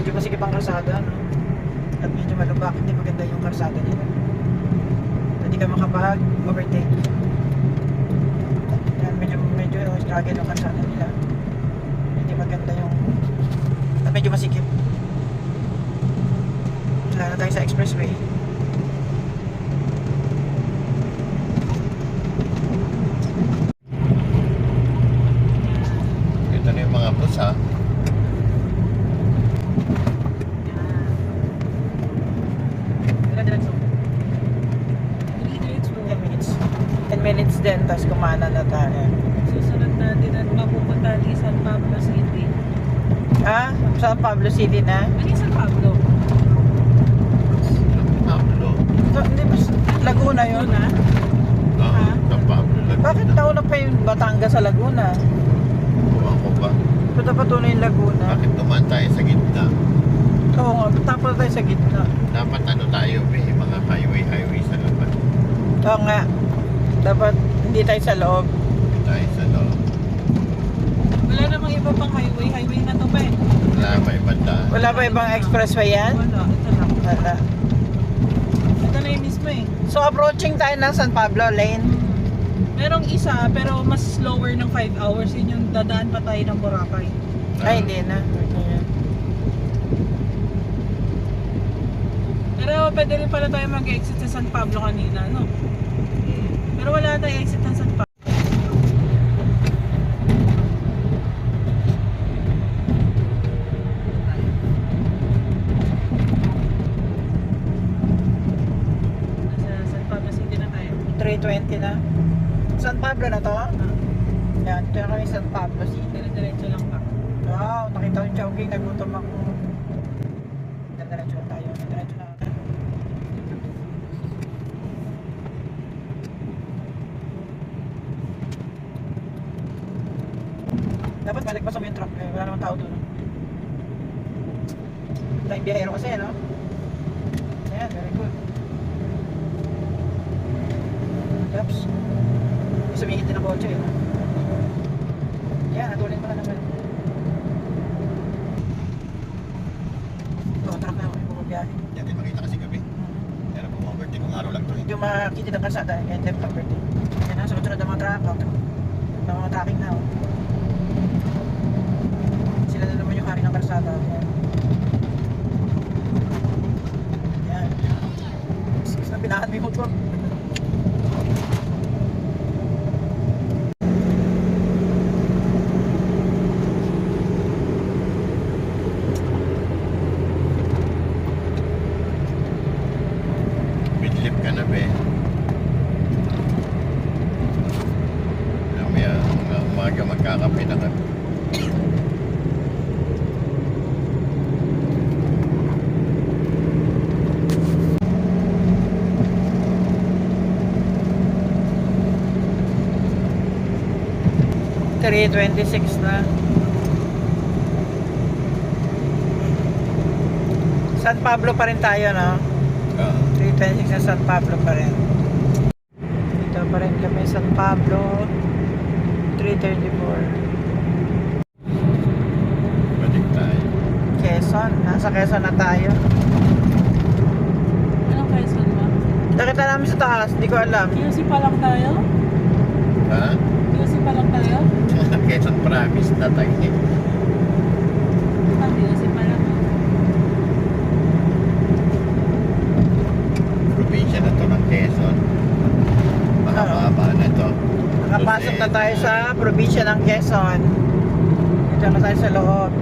medyo masikip ang kalsada, no? At medyo malubak, hindi maganda yung kalsada nila. Hindi ka makapag-overtake. Yan, medyo struggle yung kalsada nila. Hindi maganda yung... At medyo masikip. Wala na tayo sa expressway. Ito na yung mga bus, ha? Diretso. 10 minutes. 10 minutes din, tapos kumana na tayo. Susunod natin at mapupunta ni San Pablo City. Ah, San Pablo City na? Ano yung San Pablo? Pablo. So, hindi ba Laguna yun? Laguna? Oo, San Pablo. Bakit nauna pa yung Batangas sa Laguna? Buwan ko ba? Punta pa doon yung Laguna. Bakit dumaan tayo sa gitna? Oo nga, tapos tayo sa gitna. Dapat ano tayo, may mga highway sa labas. Oo nga, dapat hindi tayo sa loob. Hindi tayo sa loob. Wala namang iba pang highway. Highway na to pa eh. Wala pa ibang daan. Wala ba ibang expressway yan? Wala, ito lang. Wala. Ito na yung mismo eh. So approaching tayo ng San Pablo Lane. Merong isa pero mas slower ng 5 hours. Yun yung dadaan pa tayo ng Boracay. Ay, hindi na. Ayan. Pero pwede rin pala tayo mag-exit sa San Pablo kanina, no? Pero wala tayong exit ng San Pablo. Nasa San Pablo City na tayo. 3:20 na. San Pablo na to? Yan, ito na kami San Pablo City. Dire-diretso lang pa. Wow, nakita ko yung Chowking, nagutom ako. Diretso na tayo, diretso na. Dapat balikpasan mo yung truck, wala namang tao doon. Tayong biyahero kasi, no? Ayan, very good. Oops. Sumingit din ang kotse, no? Ayan, natulin mo na naman. Truck na ako yung bumabiyahe. Yan din makita kasi gabi. Pero kung overtake kung araw lang to. Medyo makikita ng kalsada, kaya hindi pa birthday. Yan na, sunod-sunod ang mga truck, ang mga tracking na, oh. Sila na naman yung hari ng kalsada. Yan. Yan. Sige na, pinahan mo yung motor. Midlip ka na, be. Mamaya, umaga magkakape na kami. Three 26 na. San Pablo pa rin tayo, no? 326 na San Pablo pa rin. Dito pa rin kami San Pablo. 334. Balik tayo. Quezon. Nasa Quezon na tayo. Anong Quezon ba? Nakita namin sa taas. Hindi ko alam. QC pa lang tayo? Ha? QC pa lang tayo? Quezon Province na tayo. QC pa lang. Probinsya na to ng Quezon. Mahaba na to. Nakapasok na tayo sa probinsya ng Quezon. Dito na tayo sa loob.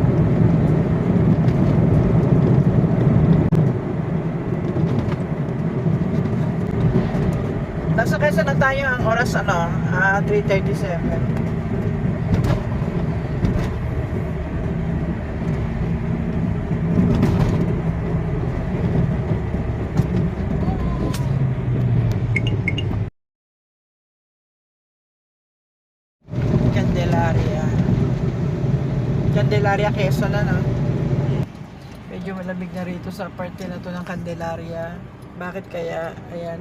Nasa Quezon na tayo. Ang oras 3:37. Candelaria, Quezon na, no? Medyo malamig na rito sa parte na to ng Candelaria. Bakit kaya? Ayan.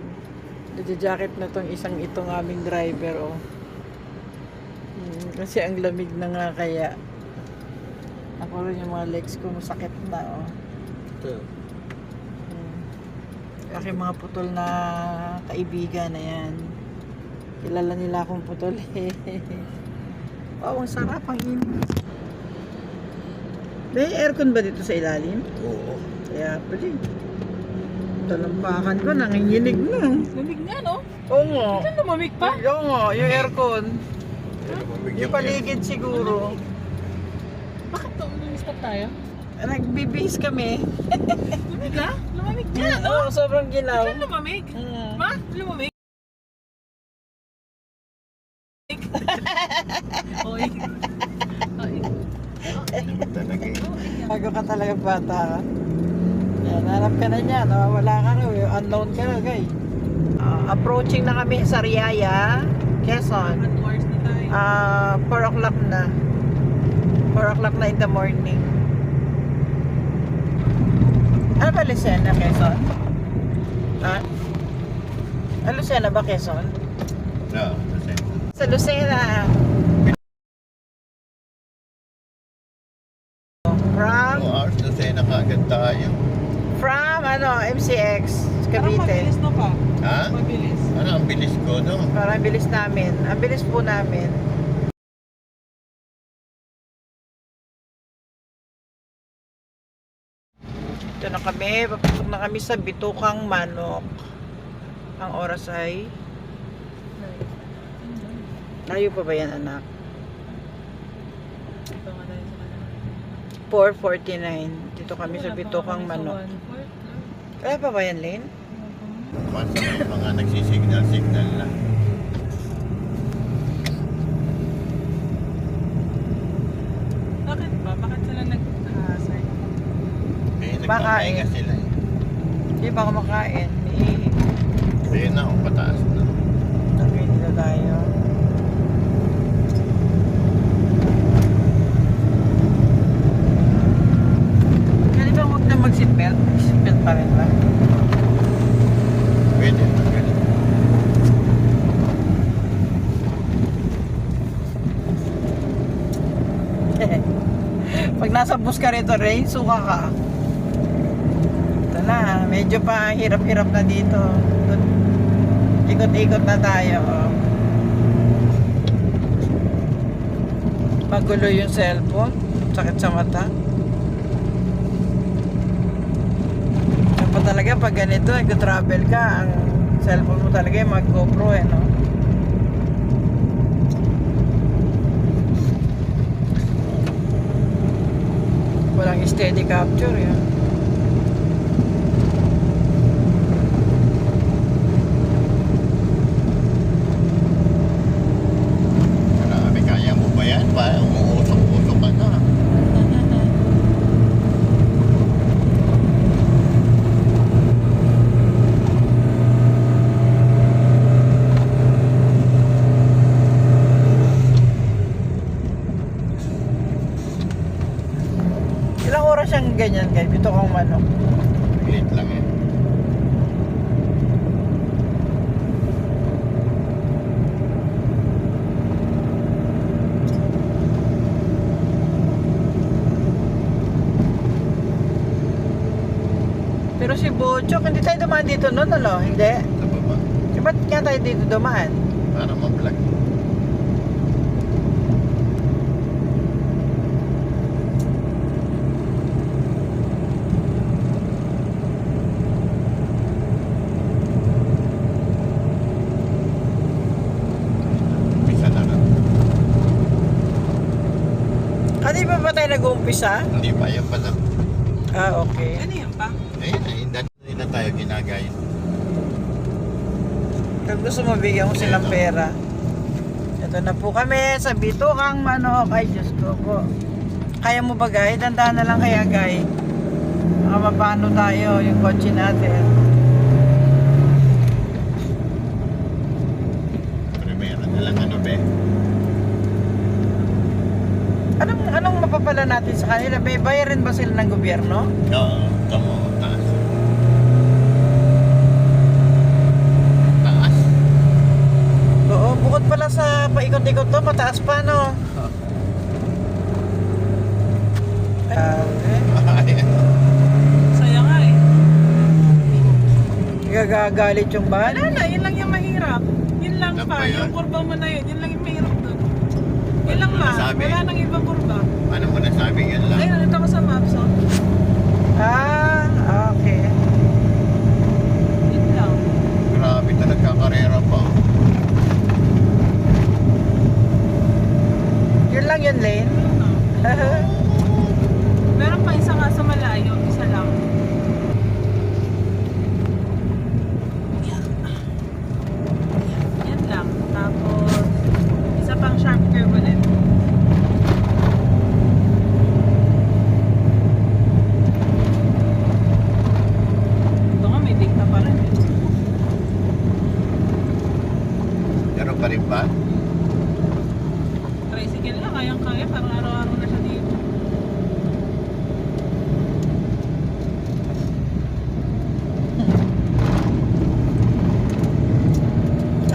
Nagja-jacket na tong itong aming driver, oh. Kasi ang lamig na nga kaya. Ako rin yung mga legs ko masakit na, oh. Ito. Aking mga putol na kaibigan na yan. Kilala nila akong putol eh. Wow, ang sarap ang init. May aircon ba dito sa ilalim? Oo. Kaya pwede. Talampakan ko, nanginginig na. Lamig nga, no? Oo nga. Saan lumamig pa? Oo nga, yung aircon. Yung Yung paligid siguro. Bakit to? Stop tayo? Nagbibihis kami. Lamig nga? Lumamig nga, no? Oo, sobrang ginaw. Saan lumamig? Mm. Ma? Lumamig? Oy. Oy. talaga eh. Bago ka talaga bata ka. Yan, hanap ka na niya. Nawawala ka na. Unknown ka na, guys. Approaching na kami sa Riaya, Quezon. 1 hours na tayo. 4 o'clock na. 4 o'clock na in the morning. Ano ba Lucena, Quezon? Ha? Lucena ba, Quezon? No, kasi. Sa Lucena. From, 2 hours na sa'yo nakagad tayo. MCX, Parang Cavite. mabilis na pa. Ha? Mabilis. Ano, ang bilis ko, no? Parang bilis namin. Ang bilis po namin. Ito na kami. Papasok na kami sa Bitukang Manok. Ang oras ay... Layo pa ba yan, anak? Ito nga tayo sa 4:49. Dito kami sa Bitukang Manok. 1/4. Kaya pa ba yan, Lynn? Once mga nagsisignal-signal na. Bakit ba? Bakit sila nag-hazard? Eh, Baka nagpapahinga eh. sila eh. Hindi ba kumakain? Eh, Ayun na, oh, pataas na. okay, dito tayo. Kaya ba huwag na mag-seatbelt? Seatbelt pa rin ba? Pwede, pwede. Pag nasa bus ka rito, Ray, suka ka. Ito na, medyo pa hirap-hirap na dito. Ikot-ikot na tayo. Oh. Magulo yung cellphone. Sakit sa mata. Yan pa talaga pag ganito, nag-travel ka, ang cellphone mo talaga yung mag-GoPro eh, no? Walang steady capture yan. Marami, kaya mo ba yan? Parang umuusok-usok ka na. Ilang oras siyang ganyan, guys? Ito kong manok. Late lang eh. Pero si Bochok, hindi tayo dumaan dito noon, ano? Hindi. Sa baba. Eh, ba't nga tayo dito dumaan? Para ma-vlog. Umpisa na lang. Hindi ba tayo nag-uumpisa? Hindi pa, yan pa lang. Ah, okay. Ano yan pa? Ayun, hindi na tayo ginagayin. Kung gusto mo, bigyan ko silang pera. Ito na po kami sa Bitukang Manok. Ay, Diyos ko po. Kaya mo ba, Guy? Dandahan na lang kaya, Guy. Baka mapano tayo yung kotse natin. Primera na lang ano, be? Anong mapapala natin sa kanila? May bayarin ba sila ng gobyerno? Oo, tamo, taas. Taas? Oo, bukod pala sa paikot-ikot to, mataas pa, no? Okay. nagagalit yung van. Wala na, yun lang yung mahirap. Yun lang Lang pa, ba yun? yung kurba mo na yun lang yung mahirap doon. Yun lang ma, Sabi. wala nang ibang kurba. Ano mo nasabing yun lang? Ayun, nandito ko sa maps, oh. Ah, okay. Yun lang. Grabe ito, nagkakarera pa. Yun lang yun, Lane. Yun lang. Meron pa isa nga sa malayo, isa lang. Yan lang. Tapos, isa pang sharp curve ulit. Ito nga, may data pa rin. Meron pa rin ba? Tricycle lang, kayang-kaya. Parang araw-araw na siya dito.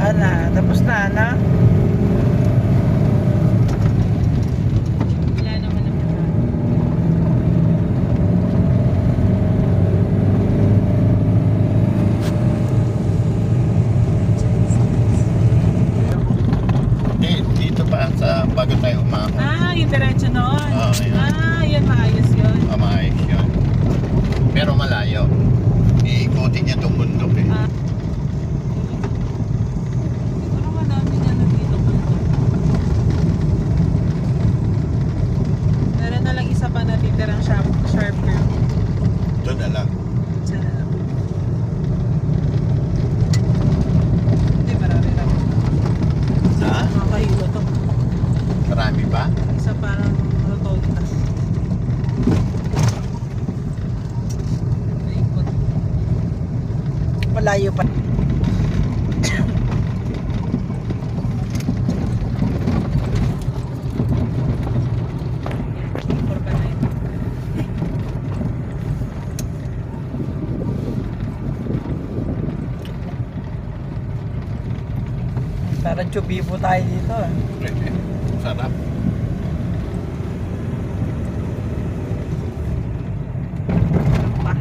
Ana, tapos na, Ana. Wala naman naman na. Dito pa sa bago tayo umahon. Ah, yung diretso noon. Oo, yun. Ah, yun, maayos yun. Maayos yun. Pero malayo. Iikutin niya itong bundok eh. Ah. Siguro madami niya na dito kanto. Meron na lang isa pa natitirang sharp curve. Doon na lang. Isa na lang. Hindi, marami-rami. Sa? Nakakahiwa to. Marami ba? Isa parang rotonda. Naikot. Malayo pa. Kurba na yun. Parang chubibo tayo dito. Sarap. Pa.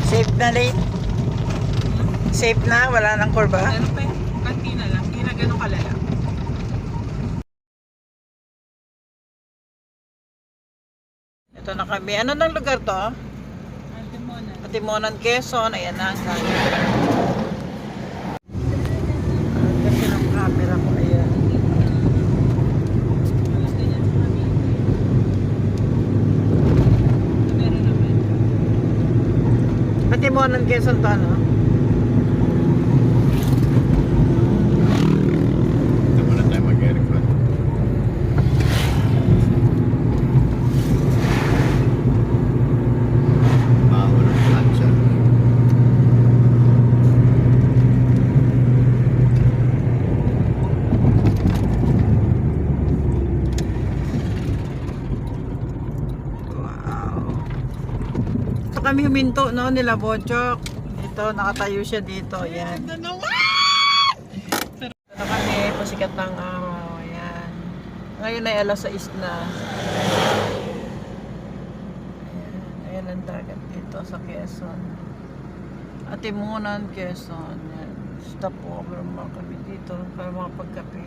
Safe na, Lane. Safe na, wala nang kurba. Meron pa yung kantina lang. Hindi na ganun kalala. Ito na kami. Ano nang lugar to? Antimonan. Atimonan, Quezon. Ayan na ang kanya. Kasi ng camera ko. Ayan. Walang ganyan sa kami. Meron naman. Atimonan, Quezon to, ano? Ito muna tayo mag-aircon. Baho ng plancha. Wow. Ito kami huminto, no? Nila Bochok. Dito, nakatayo siya dito. Ayan. Ganda naman! Ito na kami, pasikat ng araw. Ayan. Ngayon ay alas 6 na. Ayan, ayan ang dagat dito sa Quezon. Atimunan, Quezon. Ayan. Stop over mga kami dito para mga pagkape.